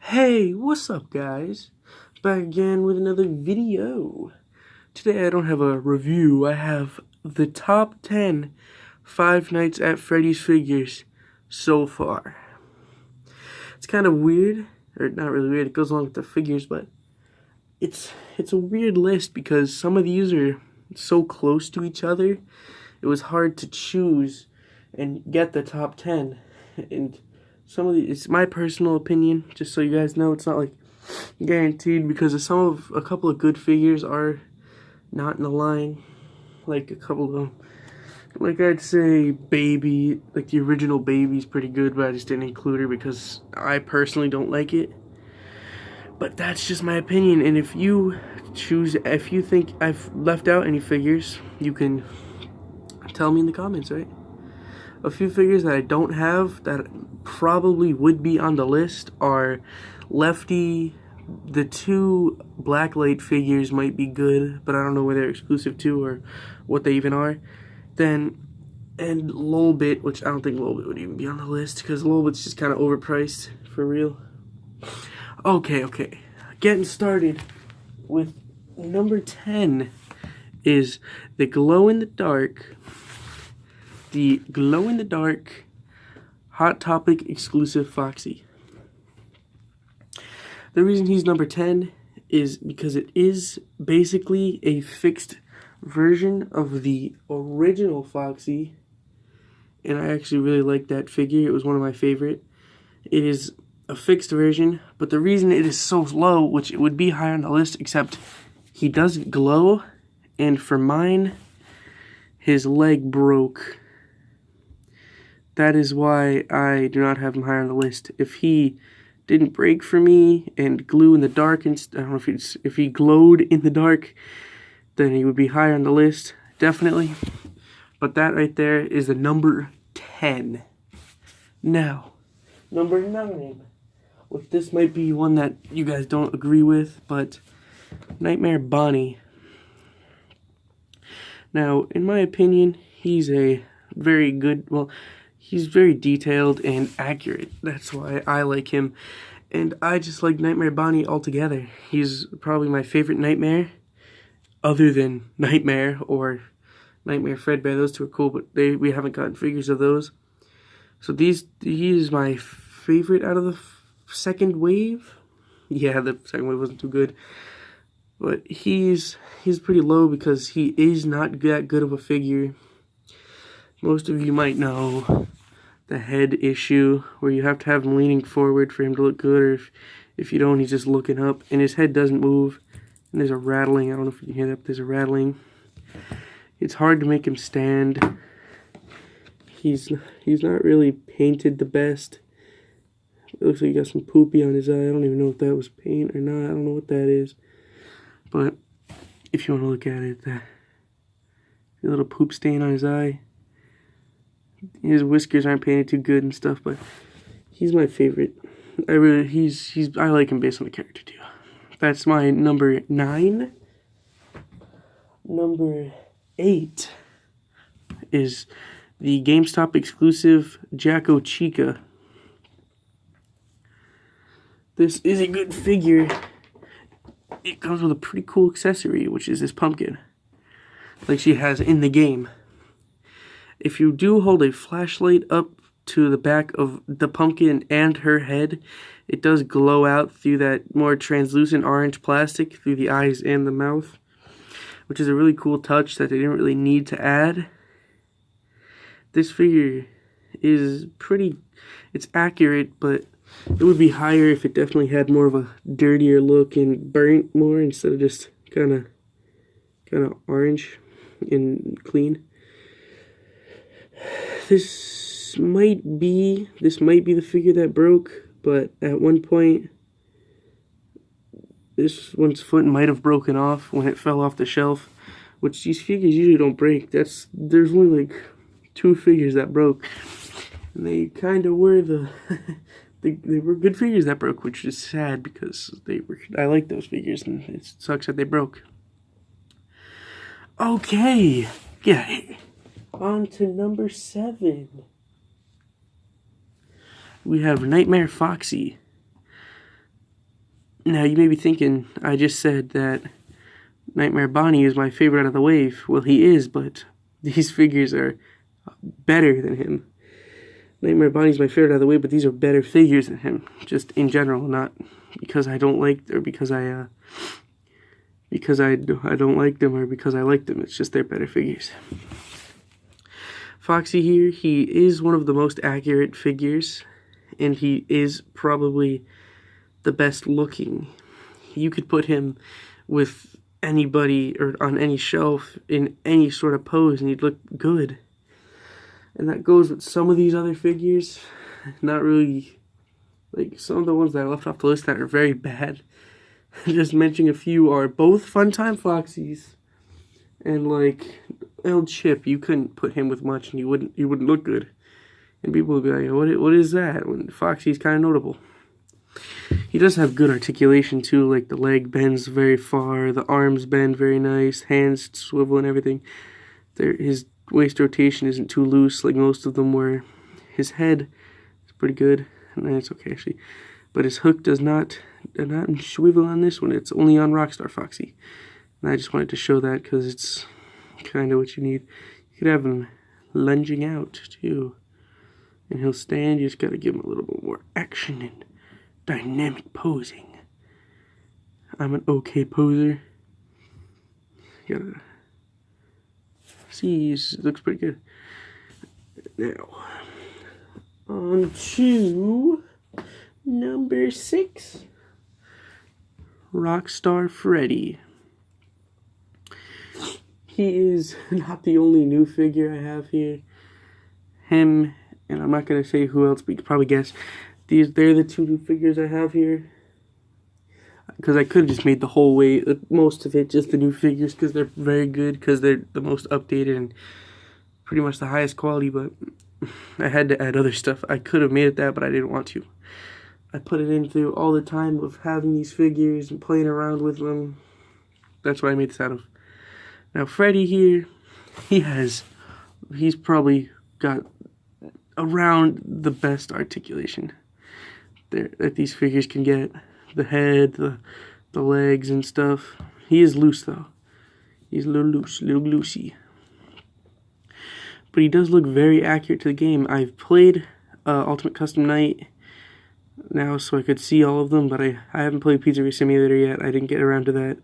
Hey, what's up guys? Back again with another video. Today I don't have a review, I have the top 10 Five Nights at Freddy's figures so far. It's kind of weird, or not really weird, it goes along with the figures, but it's a weird list because some of these are so close to each other, it was hard to choose and get the top 10. And some of it's my personal opinion, just so you guys know, it's not like guaranteed because a couple of good figures are not in the line. Like a couple of them, like I'd say Baby, like the original Baby's pretty good, but I just didn't include her because I personally don't like it. But that's just my opinion, and if you think I've left out any figures, you can tell me in the comments, right? A few figures that I don't have that probably would be on the list are Lefty. The two Blacklight figures might be good, but I don't know where they're exclusive to or what they even are. And Lolbit, which I don't think Lolbit would even be on the list because Lolbit's just kind of overpriced for real. Okay. Getting started with number 10 is the glow-in-the-dark Hot Topic exclusive Foxy. The reason he's number 10 is because it is basically a fixed version of the original Foxy, and I actually really like that figure. It was one of my favorite. It is a fixed version, but the reason it is so low, which it would be higher on the list, except he doesn't glow, and for mine, his leg broke. That is why I do not have him higher on the list. If he didn't break for me and glue in the dark, and I don't know if he glowed in the dark, then he would be higher on the list, definitely. But that right there is the number 10. Now, number 9. Well, this might be one that you guys don't agree with, but Nightmare Bonnie. Now, in my opinion, he's a very good, he's very detailed and accurate. That's why I like him. And I just like Nightmare Bonnie altogether. He's probably my favorite Nightmare, other than Nightmare or Nightmare Fredbear. Those two are cool, but we haven't gotten figures of those. So he is my favorite out of the second wave. Yeah, the second wave wasn't too good. But he's pretty low because he is not that good of a figure. Most of you might know the head issue, where you have to have him leaning forward for him to look good, or if you don't, he's just looking up, and his head doesn't move, and there's a rattling. I don't know if you can hear that, but there's a rattling. It's hard to make him stand. He's not really painted the best. It looks like he got some poopy on his eye. I don't even know if that was paint or not. I don't know what that is. But if you want to look at it, the little poop stain on his eye. His whiskers aren't painted too good and stuff, but he's my favorite. I like him based on the character too. That's my number 9. Number 8 is the GameStop exclusive Jacko Chica. This is a good figure. It comes with a pretty cool accessory, which is this pumpkin, like she has in the game. If you do hold a flashlight up to the back of the pumpkin and her head, it does glow out through that more translucent orange plastic through the eyes and the mouth, which is a really cool touch that they didn't really need to add. This figure is it's accurate, but it would be higher if it definitely had more of a dirtier look and burnt more instead of just kind of orange and clean. This might be the figure that broke, but at one point this one's foot might have broken off when it fell off the shelf, which these figures usually don't break. There's only like 2 figures that broke, and they kind of were they were good figures that broke, which is sad because I like those figures, and it sucks that they broke. Okay, yeah. On to number 7. We have Nightmare Foxy. Now, you may be thinking, I just said that Nightmare Bonnie is my favorite out of the wave. Well, he is, but these figures are better than him. Nightmare Bonnie's my favorite out of the wave, but these are better figures than him, just in general, not because I don't like, or because I don't like them, or because I like them. It's just they're better figures. Foxy here, he is one of the most accurate figures, and he is probably the best looking. You could put him with anybody or on any shelf in any sort of pose and he'd look good. And that goes with some of these other figures. Not really, like some of the ones that I left off the list that are very bad. Just mentioning a few are both Funtime Foxies and like El Chip. You couldn't put him with much and he wouldn't look good. And people would be like, what is that? When Foxy's kind of notable. He does have good articulation too, like the leg bends very far, the arms bend very nice, hands swivel and everything. His waist rotation isn't too loose like most of them were. His head is pretty good, and it's okay actually. But his hook does not swivel on this one, it's only on Rockstar Foxy. And I just wanted to show that because it's kind of what you need. You could have him lunging out too. And he'll stand, you just gotta give him a little bit more action and dynamic posing. I'm an okay poser. You gotta see, he looks pretty good. Now, on to number 6. Rockstar Freddy. He is not the only new figure I have here. Him, and I'm not going to say who else, but you can probably guess. They're the 2 new figures I have here. Because I could have just made the whole way, most of it, just the new figures, because they're very good, because they're the most updated and pretty much the highest quality, but I had to add other stuff. I could have made it that, but I didn't want to. I put it in through all the time of having these figures and playing around with them. That's what I made this out of. Now, Freddy here, he's probably got around the best articulation that these figures can get. The head, the legs and stuff. He is loose though. He's a little loose, little loosey. But he does look very accurate to the game. I've played Ultimate Custom Night now so I could see all of them, but I haven't played Pizzeria Simulator yet. I didn't get around to that.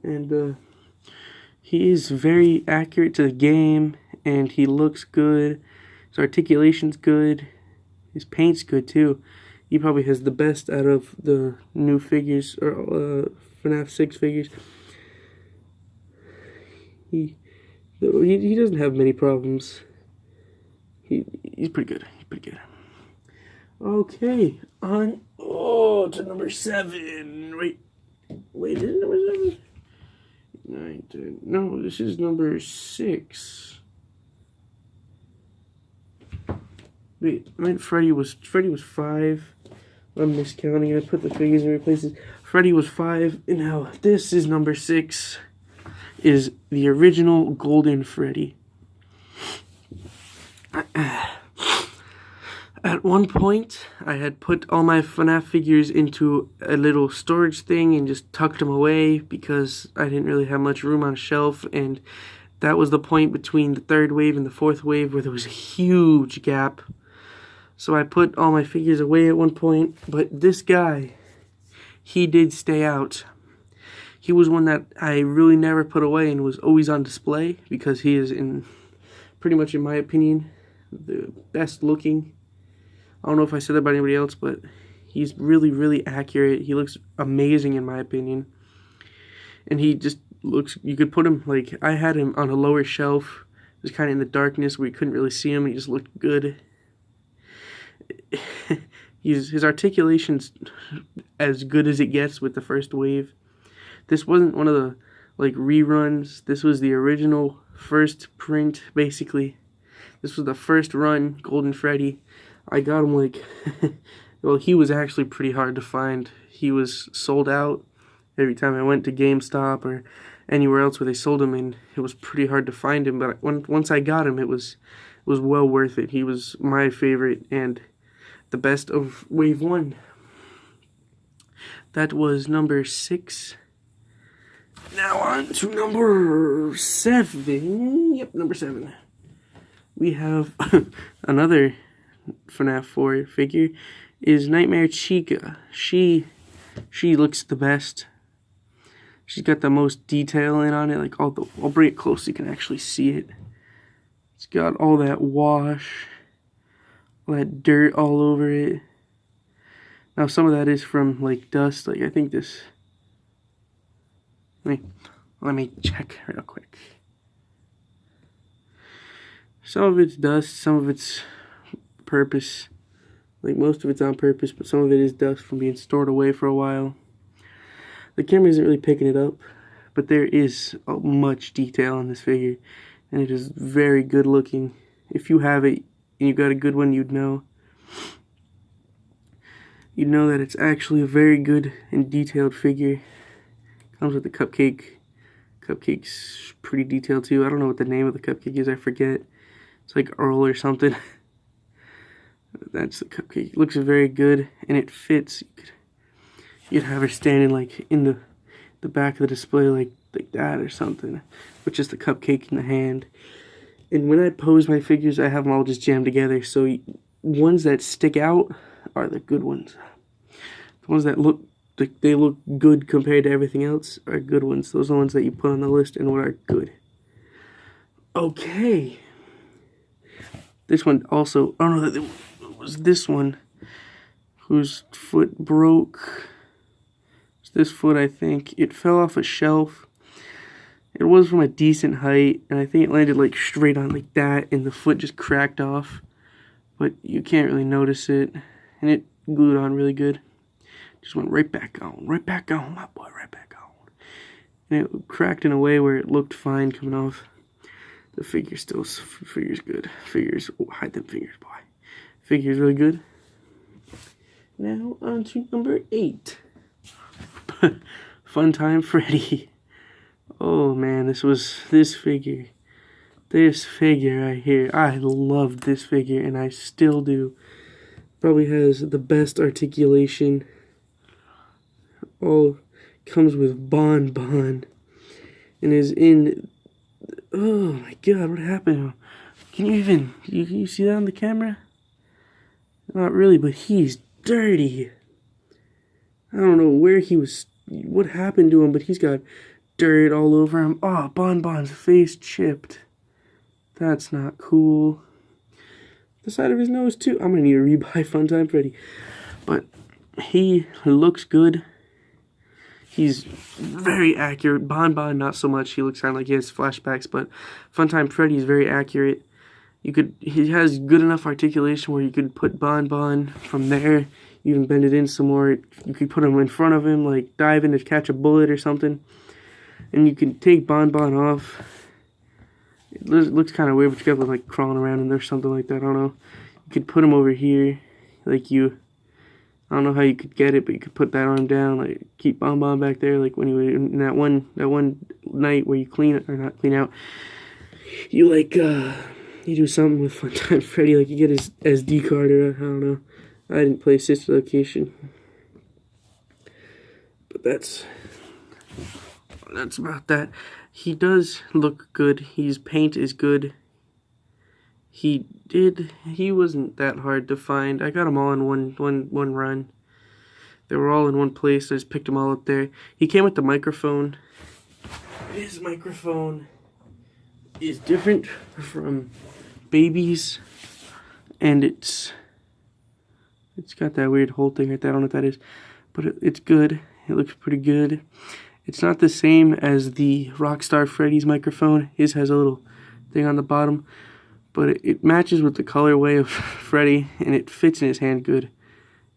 And he is very accurate to the game, and he looks good. His articulation's good. His paint's good too. He probably has the best out of the new figures, or FNAF 6 figures. He doesn't have many problems. He's pretty good. He's pretty good. Okay, on to number 7. Wait, is it number 7? 9, 10. No, this is number 6. Wait, I meant Freddy was 5. I'm miscounting. I put the figures in places. Freddy was 5, and now this is number 6. Is the original Golden Freddy. At one point, I had put all my FNAF figures into a little storage thing and just tucked them away because I didn't really have much room on a shelf, and that was the point between the 3rd wave and the 4th wave where there was a huge gap. So I put all my figures away at one point, but this guy, he did stay out. He was one that I really never put away and was always on display because he is, pretty much in my opinion, the best looking. I don't know if I said that about anybody else, but he's really, really accurate. He looks amazing in my opinion. And he just looks, you could put him, like, I had him on a lower shelf. It was kind of in the darkness where you couldn't really see him. He just looked good. His articulation's as good as it gets with the 1st wave. This wasn't one of the, like, reruns. This was the original first print, basically. This was the first run, Golden Freddy. I got him, like, well, he was actually pretty hard to find. He was sold out every time I went to GameStop or anywhere else where they sold him, and it was pretty hard to find him. But once I got him, it was well worth it. He was my favorite and the best of Wave 1. That was number 6. Now on to number 7. Yep, number 7. We have another FNAF 4 figure. Is Nightmare Chica. She looks the best. She's got the most detail in on it. Like I'll bring it close so you can actually see it. It's got all that wash, all that dirt all over it. Now some of that is from like dust. Like I think this. Let me check real quick. Some of it's dust, some of it's purpose. Like most of it's on purpose, but some of it is dust from being stored away for a while. The camera isn't really picking it up, but there is much detail on this figure, and it is very good looking. If you have it and you got a good one, you'd know. You'd know that it's actually a very good and detailed figure. Comes with the cupcake. Cupcake's pretty detailed too. I don't know what the name of the cupcake is, I forget. It's like Earl or something. That's the cupcake. It looks very good, and it fits. You'd have her standing like in the back of the display like that or something, with just the cupcake in the hand. And when I pose my figures, I have them all just jammed together, so ones that stick out are the good ones. The ones that look like they look good compared to everything else are good ones. Those are the ones that you put on the list and what are good. Okay. This one also, oh no, it was this one whose foot broke. It's this foot, I think. It fell off a shelf. It was from a decent height, and I think it landed like straight on like that, and the foot just cracked off. But you can't really notice it, and it glued on really good. Just went right back on, my boy, right back on. And it cracked in a way where it looked fine coming off. The figure's good. Hide them fingers, boy. Figure's really good. Now on to number 8. Funtime Freddy. Oh man, this figure right here. I loved this figure, and I still do. Probably has the best articulation. All comes with Bon, and is in. Oh my God, what happened? Can you see that on the camera? Not really, but he's dirty. I don't know what happened to him, but he's got dirt all over him. Oh, Bon's face chipped. That's not cool. The side of his nose too. I'm gonna need to rebuy Funtime Freddy. But he looks good. He's very accurate. Bon not so much. He looks kind of like he has flashbacks, but Funtime Freddy is very accurate. He has good enough articulation where you could put Bon from there. You even bend it in some more. You could put him in front of him, like dive in to catch a bullet or something. And you can take Bon off. It looks kind of weird, but you got to like crawling around in there or something like that. I don't know. You could put him over here, like I don't know how you could get it, but you could put that arm down, like keep Bon back there, like when you were in that one night where you clean it or not clean out. You you do something with Funtime Freddy, like you get his SD card or I don't know. I didn't play Sister Location, but that's about that. He does look good. His paint is good. He wasn't that hard to find. I got them all in one run. They were all in one place. I just picked them all up there. He came with the microphone. His microphone is different from Baby's, and it's got that weird hole thing right there. I don't know what that is, but it's good. It looks pretty good. It's not the same as the Rockstar Freddy's microphone. His has a little thing on the bottom, but it matches with the colorway of Freddy, and it fits in his hand good.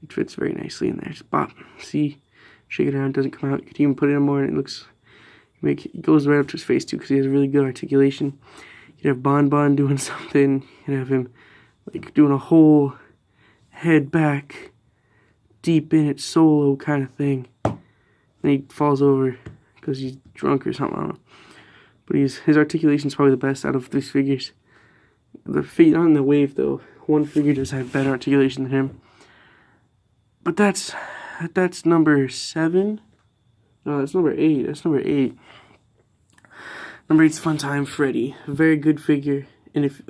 It fits very nicely in there. Just bop. See? Shake it around, it doesn't come out. You could even put it in more, and it goes right up to his face too, because he has really good articulation. You'd have Bon doing something. You'd have him like doing a whole head back, deep in it, solo kind of thing. Then he falls over because he's drunk or something. I don't know. But his articulation is probably the best out of these figures. The feet on the wave though. One figure does have better articulation than him. But that's that's number 7. No, that's number 8. That's number 8. Number 8's Funtime Freddy. Very good figure. And if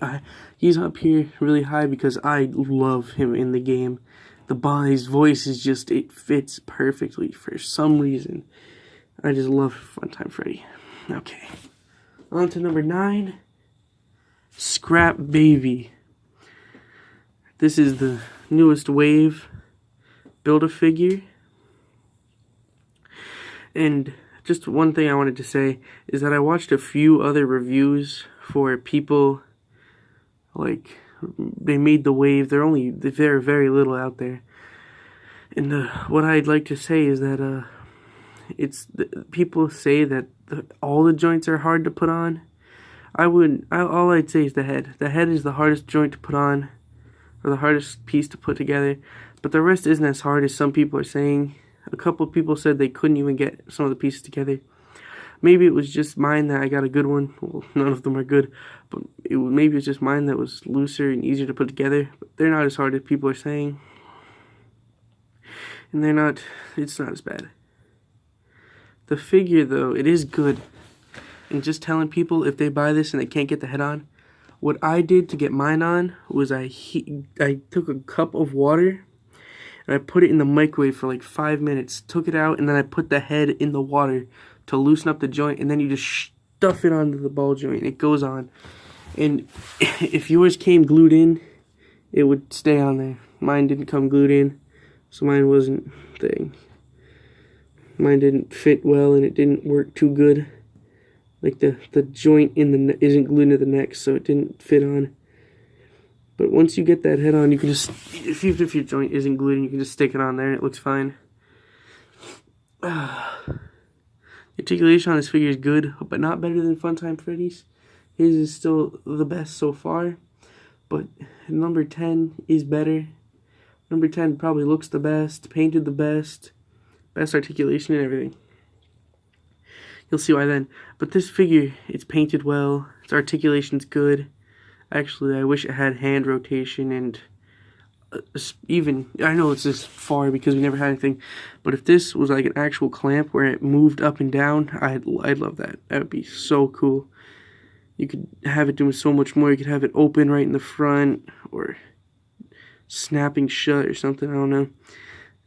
he's up here really high because I love him in the game. His voice is just, it fits perfectly for some reason. I just love Funtime Freddy. Okay. On to number 9. Scrap Baby. This is the newest wave Build-A-Figure. And just one thing I wanted to say is that I watched a few other reviews for people, like, they made the wave. They're very little out there. And what I'd like to say is that people say that all the joints are hard to put on. All I'd say is the head. The head is the hardest joint to put on, or the hardest piece to put together. But the rest isn't as hard as some people are saying. A couple of people said they couldn't even get some of the pieces together. Maybe it was just mine that I got a good one. Well, none of them are good. But maybe it was just mine that was looser and easier to put together. But they're not as hard as people are saying. And it's not as bad. The figure, though, it is good. And just telling people if they buy this and they can't get the head on, what I did to get mine on was I took a cup of water and I put it in the microwave for like 5 minutes, took it out, and then I put the head in the water to loosen up the joint, and then you just stuff it onto the ball joint, and it goes on. And if yours came glued in, it would stay on there. Mine didn't come glued in, so mine wasn't thing. Mine didn't fit well, and it didn't work too good. Like the joint isn't glued into the neck, so it didn't fit on. But once you get that head on, you can just, if your joint isn't glued in, you can just stick it on there and it looks fine. The articulation on this figure is good, but not better than Funtime Freddy's. His is still the best so far, but number 10 is better. Number 10 probably looks the best, painted the best articulation and everything. You'll see why then. But this figure, it's painted well, its articulation's good. Actually, I wish it had hand rotation and even, I know it's this far because we never had anything, but if this was like an actual clamp where it moved up and down, I'd love that. That would be so cool. You could have it doing so much more. You could have it open right in the front or snapping shut or something, I don't know.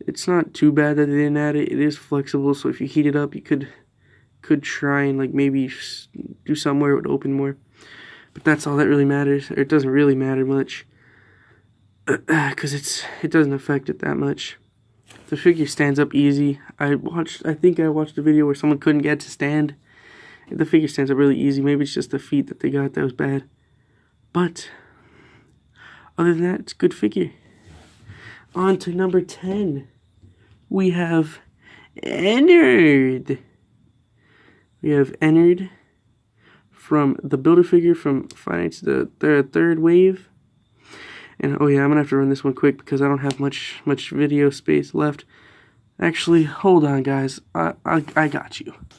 It's not too bad that they didn't add it. It is flexible, so if you heat it up, you could try and like maybe do something where it would open more. But that's all that really matters. Or it doesn't really matter much, because it doesn't affect it that much. The figure stands up easy. I think I watched a video where someone couldn't get to stand. The figure stands up really easy. Maybe it's just the feet that they got that was bad. But other than that, it's a good figure. On to number 10. We have Ennard. From the Build-A-Figure from Five Nights, the third wave. And oh yeah, I'm gonna have to run this one quick because I don't have much video space left. Actually, hold on guys, I got you.